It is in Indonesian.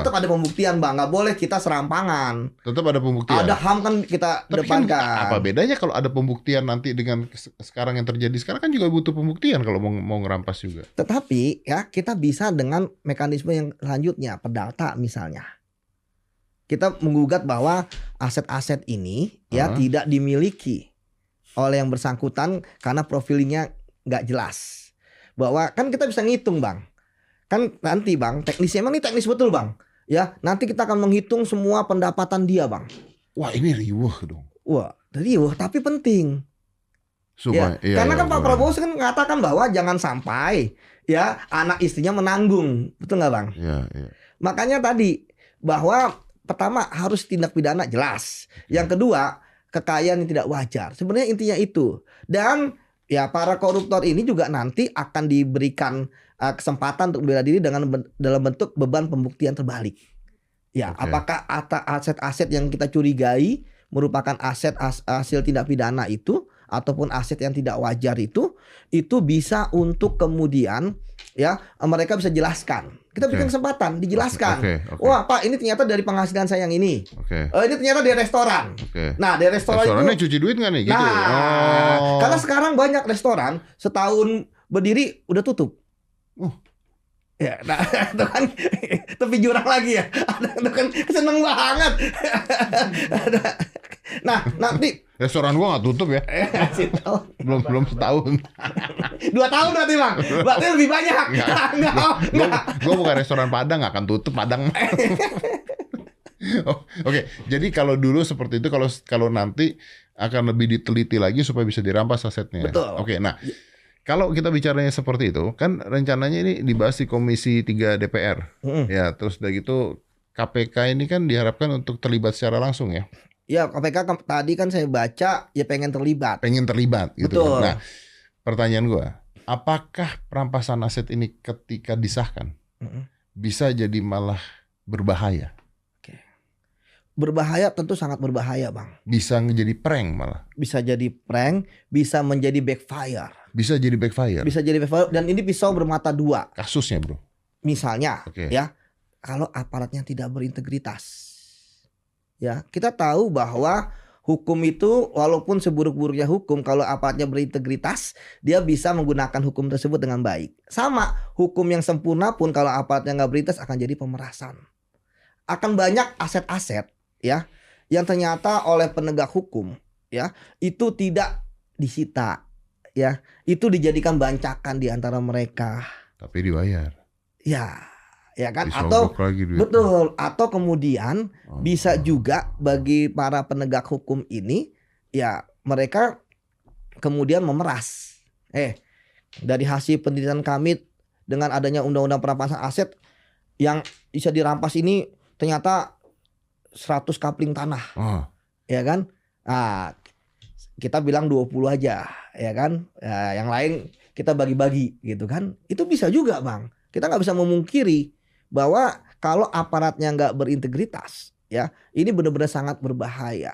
tetap ada pembuktian bang, nggak boleh kita serampangan. Tetap ada pembuktian. Ada HAM kan kita depankan. Kan apa bedanya kalau ada pembuktian nanti dengan sekarang yang terjadi sekarang kan juga butuh pembuktian kalau mau ngerampas juga. Tetapi ya kita bisa dengan mekanisme yang selanjutnya, perdata misalnya. Kita menggugat bahwa aset-aset ini ya tidak dimiliki oleh yang bersangkutan karena profilingnya nggak jelas. Bahwa kan kita bisa ngitung bang. Kan nanti bang, teknisnya emang ini teknis betul bang. Ya, nanti kita akan menghitung semua pendapatan dia bang. Wah ini riuh dong. Wah, riuh tapi penting. Ya, karena kan Pak Prabowo kan mengatakan bahwa jangan sampai ya anak istrinya menanggung, betul nggak bang? Iya. Makanya tadi bahwa pertama harus tindak pidana jelas. Yang kedua kekayaan yang tidak wajar. Sebenarnya intinya itu. Dan ya para koruptor ini juga nanti akan diberikan kesempatan untuk bela diri dengan dalam bentuk beban pembuktian terbalik. Ya, apakah aset-aset yang kita curigai merupakan aset hasil tindak pidana itu ataupun aset yang tidak wajar itu bisa untuk kemudian ya mereka bisa jelaskan. Kita berikan kesempatan dijelaskan. Wah, Pak, ini ternyata dari penghasilan saya yang ini. Ini ternyata dari restoran. Nah, dari restoran restorannya itu cuci duit nggak nih? Gitu. Nah, karena sekarang banyak restoran setahun berdiri udah tutup. Ya, nah, itu kan tepi jurang lagi ya. Itu kan seneng banget. Nah, nanti restoran gua nggak tutup ya. belum setahun. 2 tahun berarti bang. Berarti lebih banyak. Gua bukan restoran Padang, nggak akan tutup Padang. Oke. Jadi kalau dulu seperti itu, kalau nanti akan lebih diteliti lagi supaya bisa dirampas asetnya. Betul. Oke. Nah, kalau kita bicaranya seperti itu, kan rencananya ini dibahas di Komisi 3 DPR. Ya, terus udah gitu KPK ini kan diharapkan untuk terlibat secara langsung ya. Ya, KPK tadi kan saya baca ya pengen terlibat. Gitu. Betul. Nah, pertanyaan gue, apakah perampasan aset ini ketika disahkan bisa jadi malah berbahaya? Berbahaya, tentu sangat berbahaya bang. Bisa menjadi prank malah. Bisa jadi prank, bisa menjadi backfire. Bisa jadi backfire. Dan ini pisau bermata dua. Kasusnya bro. Misalnya ya, kalau aparatnya tidak berintegritas. Ya, kita tahu bahwa hukum itu walaupun seburuk-buruknya hukum, kalau aparatnya berintegritas, dia bisa menggunakan hukum tersebut dengan baik. Sama, hukum yang sempurna pun kalau aparatnya nggak berintegritas akan jadi pemerasan. Akan banyak aset-aset ya yang ternyata oleh penegak hukum ya itu tidak disita ya, itu dijadikan bancakan di antara mereka. Tapi dibayar. Ya kan, atau betul, atau kemudian bisa juga bagi para penegak hukum ini ya mereka kemudian memeras. Dari hasil penelitian kami dengan adanya undang-undang perampasan aset yang bisa dirampas ini ternyata 100 kapling tanah. Ya kan? Nah, kita bilang 20 aja, ya kan? Ya, yang lain kita bagi-bagi gitu kan. Itu bisa juga, Bang. Kita nggak bisa memungkiri bahwa kalau aparatnya nggak berintegritas, ya, ini benar-benar sangat berbahaya.